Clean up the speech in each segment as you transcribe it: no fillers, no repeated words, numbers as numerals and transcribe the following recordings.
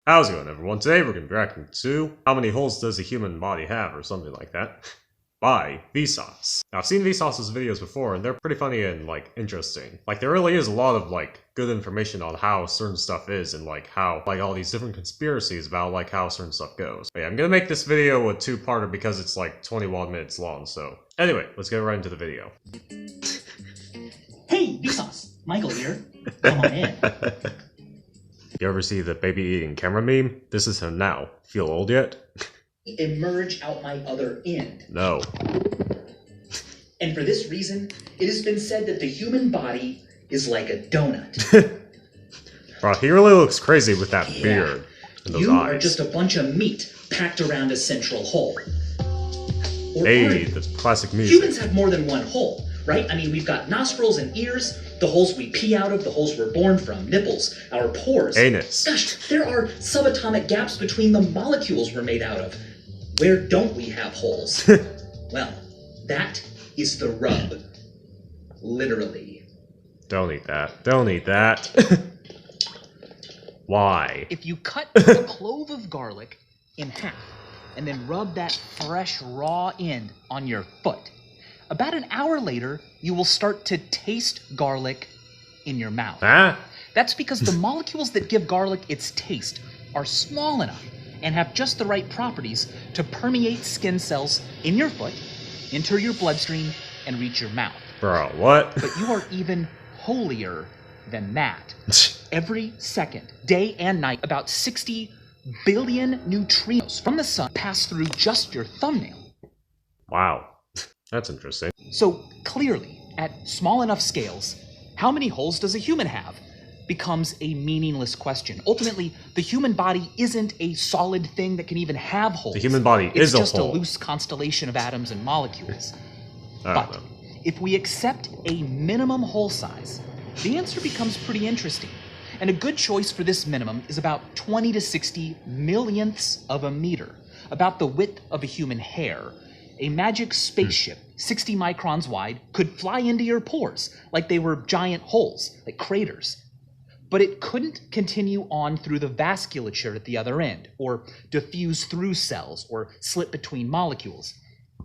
How's it going, everyone? Today we're going to be reacting to How Many Holes Does a Human Body Have, or something like that, by Vsauce. Now, I've seen Vsauce's videos before, and they're pretty funny and, interesting. There really is a lot of, good information on how certain stuff is, and, how, all these different conspiracies about, how certain stuff goes. But yeah, I'm gonna make this video a two-parter because it's, 21 minutes long, so... Anyway, let's get right into the video. Hey, Vsauce! Michael here. Come on in. You ever see the baby eating camera meme? This is him now. Feel old yet? Emerge out my other end. No. And for this reason, it has been said that the human body is like a donut. Bro, he really looks crazy with that beard and those you eyes. are just a bunch of meat packed around a central hole. Or hey, that's classic music. Humans have more than one hole, right? I mean, we've got nostrils and ears, the holes we pee out of, the holes we're born from, nipples, our pores. Anus. Gosh, there are subatomic gaps between the molecules we're made out of. Where don't we have holes? Well, that is the rub. Literally. Don't eat that. Don't eat that. Why? If you cut a clove of garlic in half and then rub that fresh raw end on your foot, about an hour later, you will start to taste garlic in your mouth. Huh? That's because the molecules that give garlic its taste are small enough and have just the right properties to permeate skin cells in your foot, enter your bloodstream, and reach your mouth. Bro, what? But you are even holier than that. Every second, day and night, about 60 billion neutrinos from the sun pass through just your thumbnail. Wow. That's interesting. So clearly, at small enough scales, how many holes does a human have becomes a meaningless question. Ultimately, the human body isn't a solid thing that can even have holes. The human body is a hole. It's just a loose constellation of atoms and molecules. But if we accept a minimum hole size, the answer becomes pretty interesting. And a good choice for this minimum is about 20 to 60 millionths of a meter, about the width of a human hair. A magic spaceship, 60 microns wide, could fly into your pores like they were giant holes, like craters. But it couldn't continue on through the vasculature at the other end, or diffuse through cells, or slip between molecules.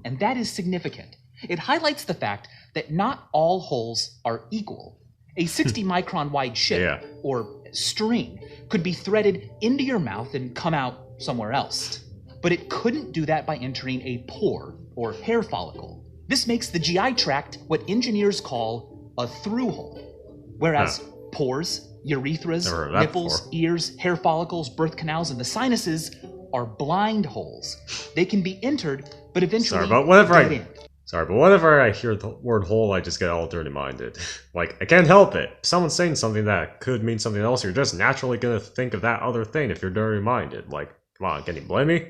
And that is significant. It highlights the fact that not all holes are equal. A 60 micron wide ship, or string, could be threaded into your mouth and come out somewhere else. But it couldn't do that by entering a pore or hair follicle. This makes the GI tract what engineers call a through hole, whereas pores, urethras, nipples, ears, hair follicles, birth canals, and the sinuses are blind holes. They can be entered, but eventually Sorry, but whenever I hear the word hole, I just get all dirty-minded. I can't help it. If someone's saying something that could mean something else, you're just naturally gonna think of that other thing if you're dirty-minded. Come on, can you blame me?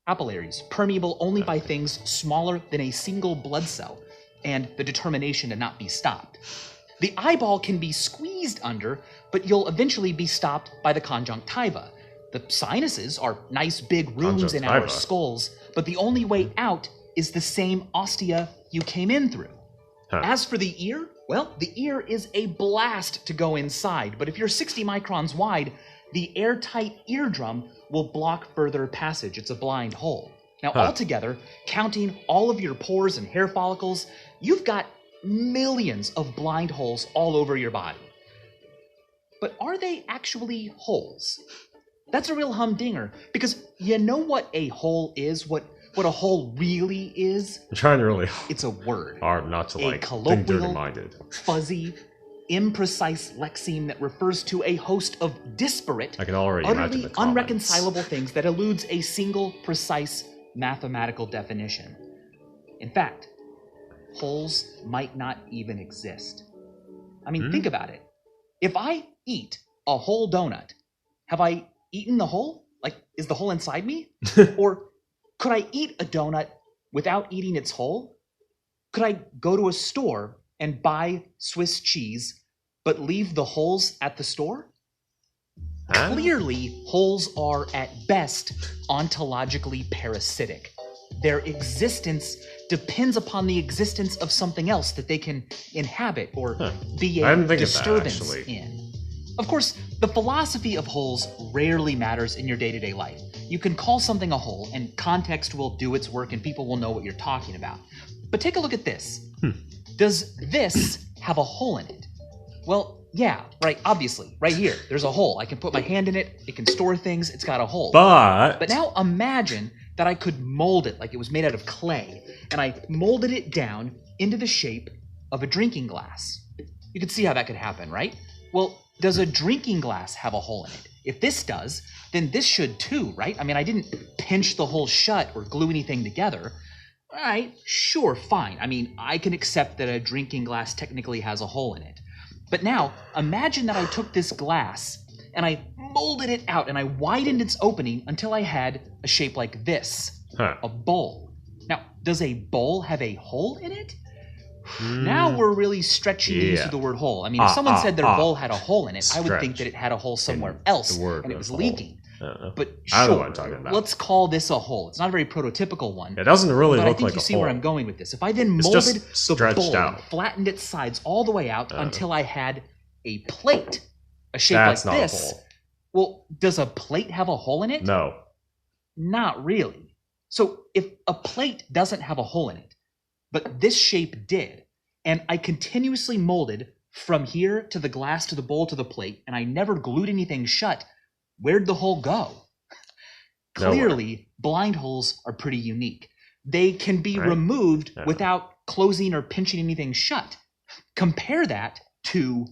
Capillaries, permeable only by things smaller than a single blood cell, and the determination to not be stopped. The eyeball can be squeezed under, but you'll eventually be stopped by the conjunctiva. The sinuses are nice big rooms in our skulls, but the only way out is the same ostia you came in through. As for the ear, well, the ear is a blast to go inside, but if you're 60 microns wide, the airtight eardrum will block further passage. It's a blind hole. Now, altogether, counting all of your pores and hair follicles, you've got millions of blind holes all over your body. But are they actually holes? That's a real humdinger, because you know what a hole is, what a hole really is? I'm trying to really it's a word. Hard not to a think dirty-minded. Fuzzy, imprecise lexeme that refers to a host of disparate, I can already utterly unreconcilable things that eludes a single precise mathematical definition. In fact, holes might not even exist. I mean, think about it. If I eat a whole donut, have I eaten the hole? Is the hole inside me? Or could I eat a donut without eating its hole? Could I go to a store and buy Swiss cheese, but leave the holes at the store? Clearly, holes are at best ontologically parasitic. Their existence depends upon the existence of something else that they can inhabit or be a disturbance in. Of course, The philosophy of holes rarely matters in your day-to-day life. You can call something a hole, and context will do its work and people will know what you're talking about. But take a look at this. Does this have a hole in it? Well, yeah, right, obviously, right here, there's a hole. I can put my hand in it, it can store things, it's got a hole. But now imagine that I could mold it like it was made out of clay, and I molded it down into the shape of a drinking glass. You can see how that could happen, right? Well, does a drinking glass have a hole in it? If this does, then this should too, right? I mean, I didn't pinch the hole shut or glue anything together. All right, sure, fine. I mean, I can accept that a drinking glass technically has a hole in it. But now, imagine that I took this glass and I molded it out and I widened its opening until I had a shape like this, a bowl. Now, does a bowl have a hole in it? Now we're really stretching the use of the word hole. I mean, if someone said their bowl had a hole in it, I would think that it had a hole somewhere else and it was leaking. But sure, let's call this a hole. It's not a very prototypical one. It doesn't really look like a hole. But I think you see where I'm going with this. If I then molded the bowl and flattened its sides all the way out until I had a plate, a shape like this, well, does a plate have a hole in it? No. Not really. So if a plate doesn't have a hole in it, but this shape did, and I continuously molded from here to the glass to the bowl to the plate, and I never glued anything shut, where'd the hole go? Clearly, blind holes are pretty unique. They can be removed without closing or pinching anything shut. Compare that to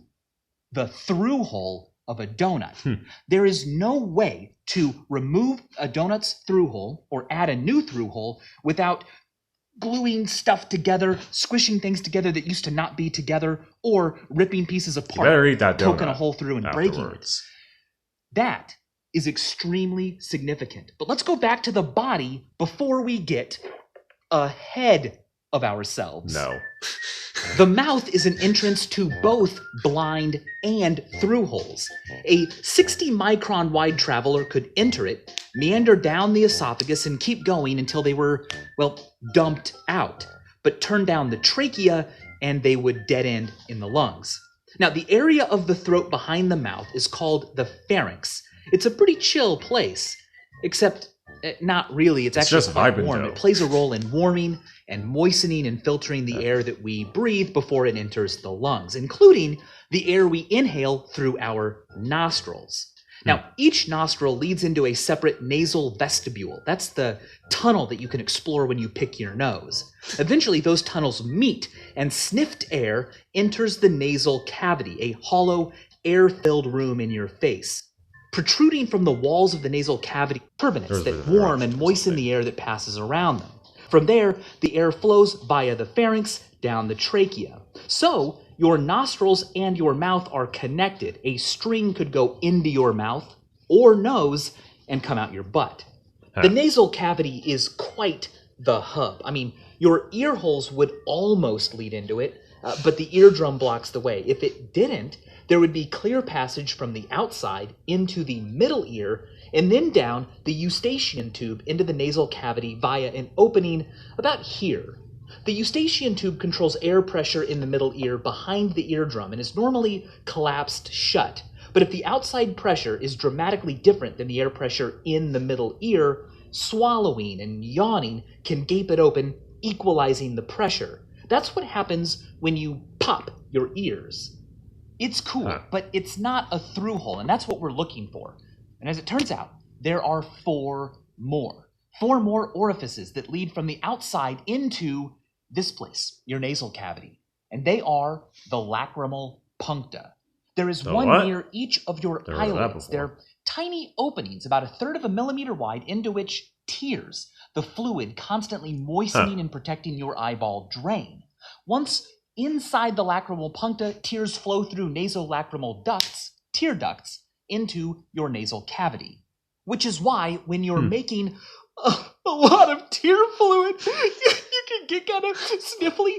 the through hole of a donut. There is no way to remove a donut's through hole or add a new through hole without gluing stuff together, squishing things together that used to not be together, or ripping pieces apart, poking a hole through and breaking it. That is extremely significant. But let's go back to the body before we get ahead of ourselves. No. The mouth is an entrance to both blind and through holes. A 60-micron wide traveler could enter it, meander down the esophagus, and keep going until they were, well, dumped out. But turn down the trachea, and they would dead end in the lungs. Now, the area of the throat behind the mouth is called the pharynx. It's a pretty chill place, except not really. It's actually just quite warm. It plays a role in warming and moistening and filtering the air that we breathe before it enters the lungs, including the air we inhale through our nostrils. Now, each nostril leads into a separate nasal vestibule. That's the tunnel that you can explore when you pick your nose. Eventually, those tunnels meet, and sniffed air enters the nasal cavity, a hollow, air-filled room in your face. Protruding from the walls of the nasal cavity, turbinates that warm and moisten the air that passes around them. From there, the air flows via the pharynx down the trachea. So, your nostrils and your mouth are connected. A string could go into your mouth or nose and come out your butt. The nasal cavity is quite the hub. I mean, your ear holes would almost lead into it, but the eardrum blocks the way. If it didn't, there would be clear passage from the outside into the middle ear and then down the eustachian tube into the nasal cavity via an opening about here. The eustachian tube controls air pressure in the middle ear behind the eardrum and is normally collapsed shut. But if the outside pressure is dramatically different than the air pressure in the middle ear, swallowing and yawning can gape it open, equalizing the pressure. That's what happens when you pop your ears. It's cool, but it's not a through hole, and that's what we're looking for. And as it turns out, there are four more orifices that lead from the outside into this place, your nasal cavity. And they are the lacrimal puncta. There is one near each of your eyelids. They're tiny openings, about 1/3 of a millimeter wide, into which tears, the fluid constantly moistening and protecting your eyeball, drain. Once inside the lacrimal puncta, tears flow through nasolacrimal ducts, tear ducts, into your nasal cavity. Which is why when you're making a lot of tear fluid, you can get kind of sniffly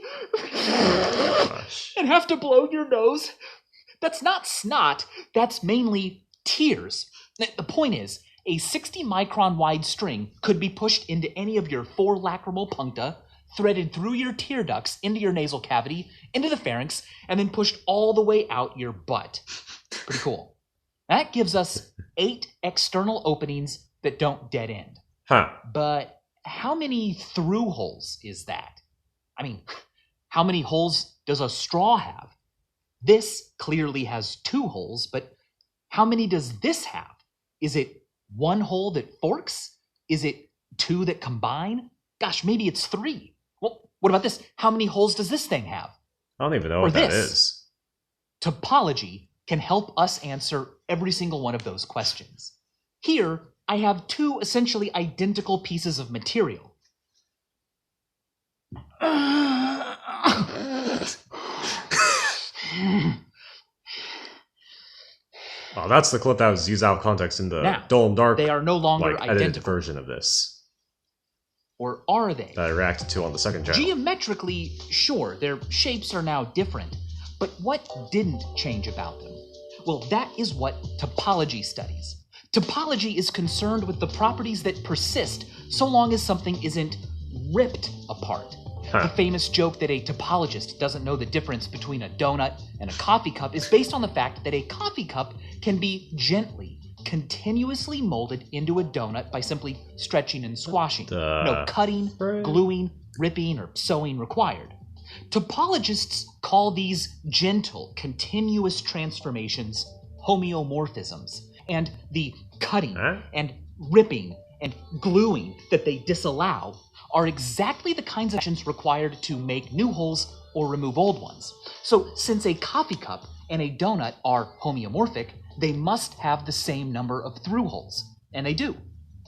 and have to blow your nose. That's not snot, that's mainly tears. The point is, a 60-micron wide string could be pushed into any of your 4 lacrimal puncta, threaded through your tear ducts into your nasal cavity, into the pharynx, and then pushed all the way out your butt. Pretty cool. That gives us 8 external openings that don't dead end. Huh. But how many through holes is that? I mean, how many holes does a straw have? This clearly has 2 holes, but how many does this have? Is it 1 hole that forks? Is it 2 that combine? Gosh, maybe it's 3. Well, what about this? How many holes does this thing have? I don't even know what that is. Topology can help us answer every single one of those questions. Here, I have 2 essentially identical pieces of material. Oh, that's the clip that was used out of context in the Now, Dull and Dark, they are no longer edited identical. version of this. Or are they? That I reacted to on the second channel. Geometrically, sure, their shapes are now different, but what didn't change about them? Well, that is what topology studies. Topology is concerned with the properties that persist so long as something isn't ripped apart. The famous joke that a topologist doesn't know the difference between a donut and a coffee cup is based on the fact that a coffee cup can be gently, continuously molded into a donut by simply stretching and squashing. No cutting, gluing, ripping, or sewing required. Topologists call these gentle, continuous transformations homeomorphisms, and the cutting and ripping and gluing that they disallow are exactly the kinds of actions required to make new holes or remove old ones. So since a coffee cup and a donut are homeomorphic, they must have the same number of through holes. And they do.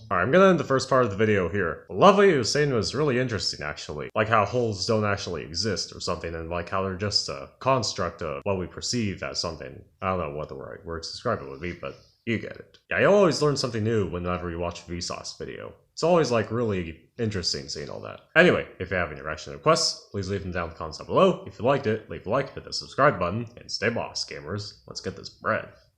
Alright, I'm gonna end the first part of the video here. What Lovely was saying was really interesting, actually. Like how holes don't actually exist or something, and like how they're just a construct of what we perceive as something. I don't know what the right word to describe it would be, but you get it. Yeah, you always learn something new whenever you watch a Vsauce video. It's always like really interesting seeing all that. Anyway, if you have any reaction requests, please leave them down in the comments down below. If you liked it, leave a like, hit the subscribe button, and stay boss, gamers. Let's get this bread.